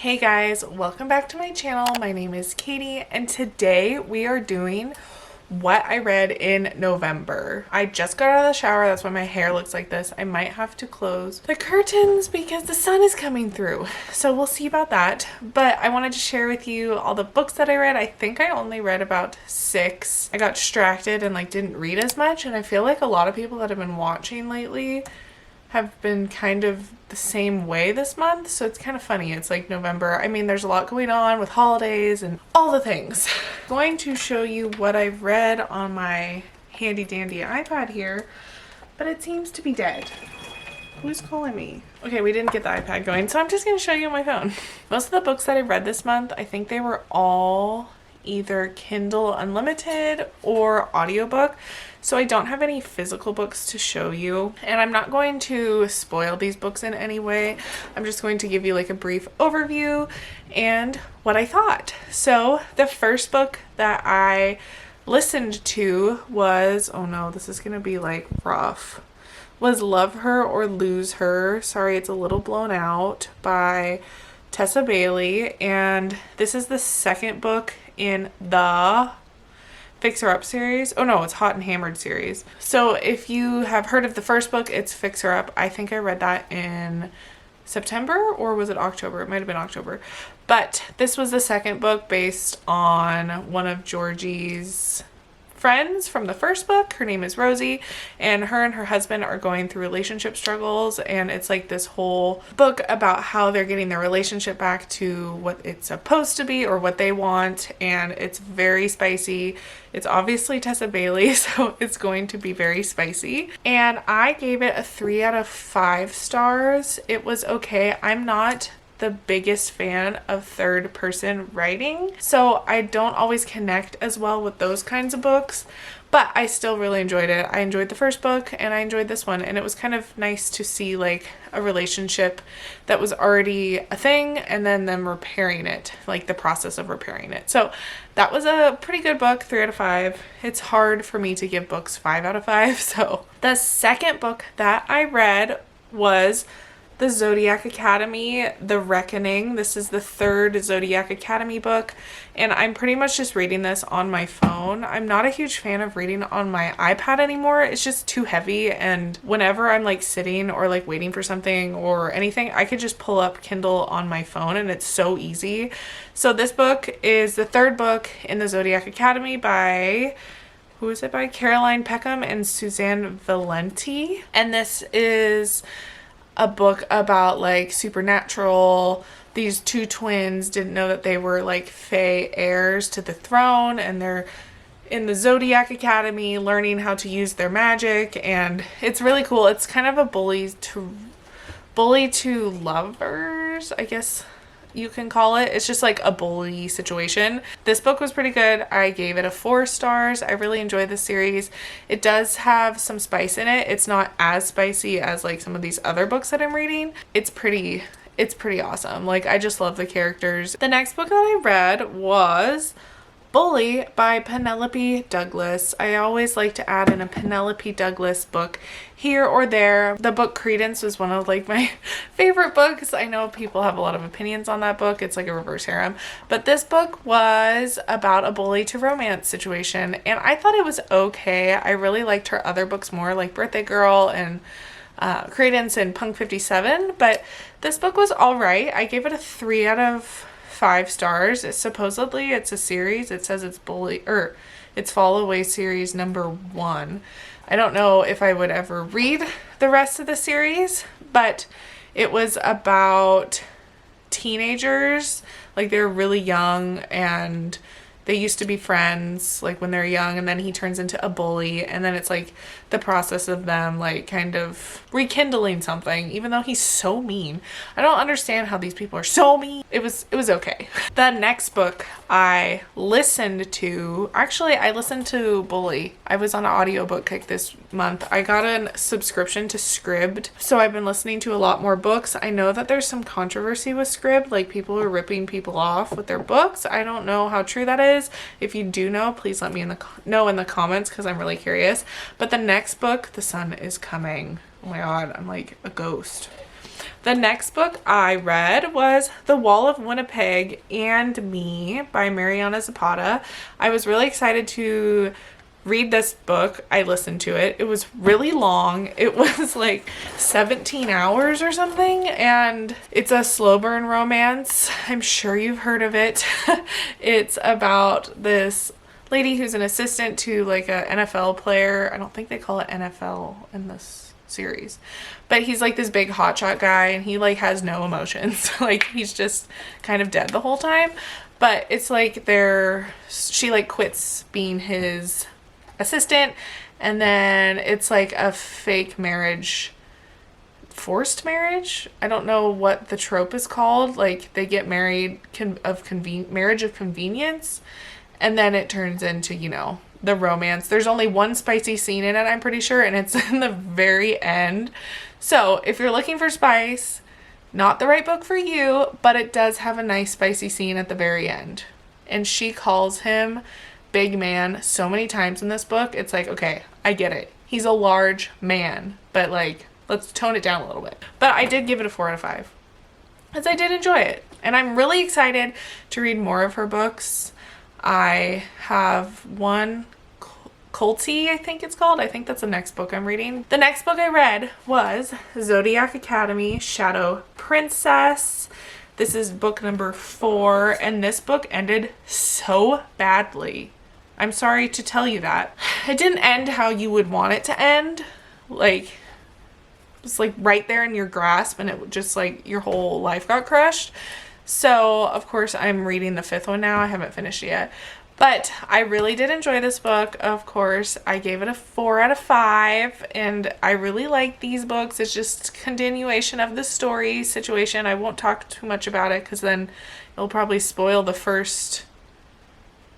Hey guys, welcome back to my channel. My name is Katie and today we are doing what I read in November. I just got out of the shower, that's why my hair looks like this. I might have to close the curtains because the sun is coming through. So we'll see about that. But I wanted to share with you all the books that I read. I think I only read about 6. I got distracted and didn't read as much, and I feel like a lot of people that have been watching lately have been kind of the same way this month, so it's kind of funny. It's like November. I mean, there's a lot going on with holidays and all the things. I'm going to show you what I've read on my handy dandy iPad here, but it seems to be dead. Who's calling me? Okay, we didn't get the iPad going, so I'm just going to show you on my phone. Most of the books that I read this month, I think they were all either Kindle Unlimited or audiobook. So I don't have any physical books to show you, and I'm not going to spoil these books in any way. I'm just going to give you a brief overview and what I thought. So the first book that I listened to was, oh no, this is gonna be rough, was Love Her or Lose Her. Sorry, it's a little blown out, by Tessa Bailey, and this is the second book in the Fix Her Up series. Oh no, it's Hot and Hammered series. So if you have heard of the first book, it's Fix Her Up. I think I read that in September, or was it October? It might have been October. But this was the second book based on one of Georgie's friends from the first book. Her name is Rosie, and her husband are going through relationship struggles, and it's this whole book about how they're getting their relationship back to what it's supposed to be or what they want, and it's very spicy. It's obviously Tessa Bailey, so it's going to be very spicy, and I gave it a 3 out of 5 stars. It was okay. I'm not the biggest fan of third person writing, so I don't always connect as well with those kinds of books, but I still really enjoyed it. I enjoyed the first book and I enjoyed this one, and it was kind of nice to see a relationship that was already a thing and then them repairing it, the process of repairing it. So that was a pretty good book, 3 out of 5. It's hard for me to give books 5 out of 5. So the second book that I read was the Zodiac Academy, The Reckoning. This is the third Zodiac Academy book, and I'm pretty much just reading this on my phone. I'm not a huge fan of reading on my iPad anymore. It's just too heavy, and whenever I'm sitting or waiting for something or anything, I could just pull up Kindle on my phone, and it's so easy. So this book is the third book in the Zodiac Academy by, who is it by? Caroline Peckham and Suzanne Valenti. And this is a book about supernatural. These two twins didn't know that they were fae heirs to the throne, and they're in the Zodiac Academy learning how to use their magic, and it's really cool. It's kind of a bully to lovers, I guess you can call it. It's just a bully situation. This book was pretty good. I gave it a 4 stars. I really enjoyed the series. It does have some spice in it. It's not as spicy as some of these other books that I'm reading. It's pretty awesome. I just love the characters. The next book that I read was Bully by Penelope Douglas. I always like to add in a Penelope Douglas book here or there. The book Credence was one of my favorite books. I know people have a lot of opinions on that book. It's a reverse harem. But this book was about a bully to romance situation, and I thought it was okay. I really liked her other books more, like Birthday Girl and Credence and Punk 57, but this book was alright. I gave it a 3 out of 5 stars. Supposedly it's a series. It says it's it's Fall Away series number 1. I don't know if I would ever read the rest of the series, but it was about teenagers. They're really young, and they used to be friends when they're young, and then he turns into a bully, and then it's the process of them kind of rekindling something, even though he's so mean. I don't understand how these people are so mean. It was okay. The next book I listened to, actually I listened to Bully. I was on an audiobook kick this month. I got a subscription to Scribd, so I've been listening to a lot more books. I know that there's some controversy with Scribd, people are ripping people off with their books. I don't know how true that is. If you do know, please let me know in the comments, because I'm really curious. But the next book, The Sun is Coming. Oh my god, I'm like a ghost. The next book I read was The Wall of Winnipeg and Me by Mariana Zapata. I was really excited to read this book. I listened to it. It was really long. It was like 17 hours or something, and it's a slow burn romance. I'm sure you've heard of it. It's about this lady who's an assistant to like a NFL player. I don't think they call it NFL in this series, but he's like this big hotshot guy, and he like has no emotions. Like he's just kind of dead the whole time. But it's like she like quits being his assistant, and then it's like a fake marriage, forced marriage. I don't know what the trope is called. Like they get married marriage of convenience, and then it turns into, you know, the romance. There's only one spicy scene in it, I'm pretty sure, and it's in the very end. So if you're looking for spice, not the right book for you, but it does have a nice spicy scene at the very end. And she calls him big man so many times in this book. It's like, okay, I get it. He's a large man, but like, let's tone it down a little bit. But I did give it a 4 out of 5 because I did enjoy it. And I'm really excited to read more of her books. I have one, Culty, I think it's called. I think that's the next book I'm reading. The next book I read was Zodiac Academy, Shadow Princess. This is book number 4, and this book ended so badly. I'm sorry to tell you that. It didn't end how you would want it to end. Like, it's like right there in your grasp, and it just like your whole life got crushed. So, of course, I'm reading the 5th one now. I haven't finished it yet. But I really did enjoy this book. Of course, I gave it a 4 out of 5, and I really like these books. It's just continuation of the story situation. I won't talk too much about it because then it'll probably spoil the first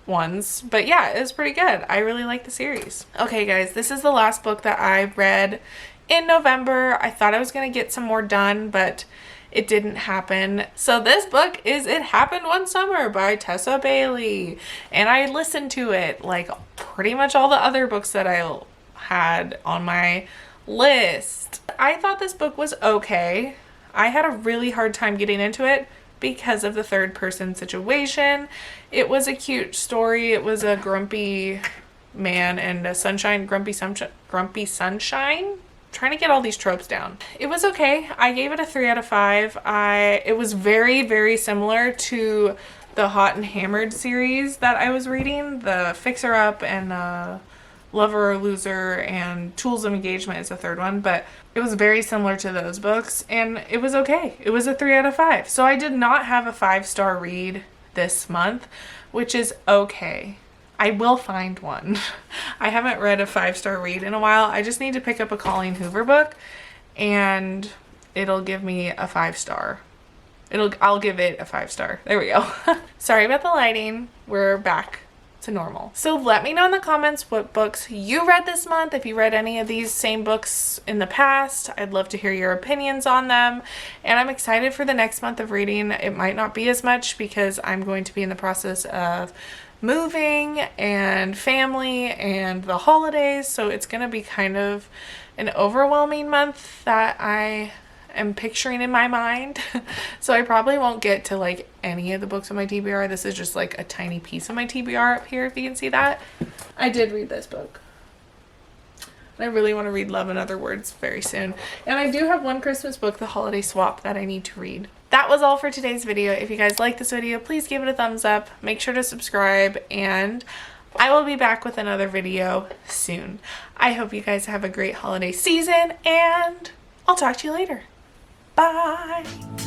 ones. But yeah, it was pretty good. I really like the series. Okay, guys, this is the last book that I read in November. I thought I was going to get some more done, but it didn't happen. So this book is It Happened One Summer by Tessa Bailey. And I listened to it like pretty much all the other books that I had on my list. I thought this book was okay. I had a really hard time getting into it because of the third person situation. It was a cute story. It was a grumpy man and a grumpy sunshine. Trying to get all these tropes down. It was okay. I gave it a 3 out of 5. It was very, very similar to the Hot and Hammered series that I was reading. The Fixer Up and Lover or Loser and Tools of Engagement is the third one, but it was very similar to those books, and it was okay. It was a 3 out of 5. So I did not have a 5-star read this month, which is okay. I will find one. I haven't read a 5-star read in a while. I just need to pick up a Colleen Hoover book, and it'll give me a 5-star. I'll give it a 5-star. There we go. Sorry about the lighting. We're back to normal. So let me know in the comments what books you read this month. If you read any of these same books in the past, I'd love to hear your opinions on them. And I'm excited for the next month of reading. It might not be as much because I'm going to be in the process of moving and family and the holidays, so it's gonna be kind of an overwhelming month that I am picturing in my mind. So I probably won't get to like any of the books on my TBR. This is just like a tiny piece of my TBR up here, if you can see that. I did read this book. I really want to read Love and Other Words very soon. And I do have one Christmas book, The Holiday Swap, that I need to read. That was all for today's video. If you guys like this video, please give it a thumbs up. Make sure to subscribe, and I will be back with another video soon. I hope you guys have a great holiday season, and I'll talk to you later. Bye!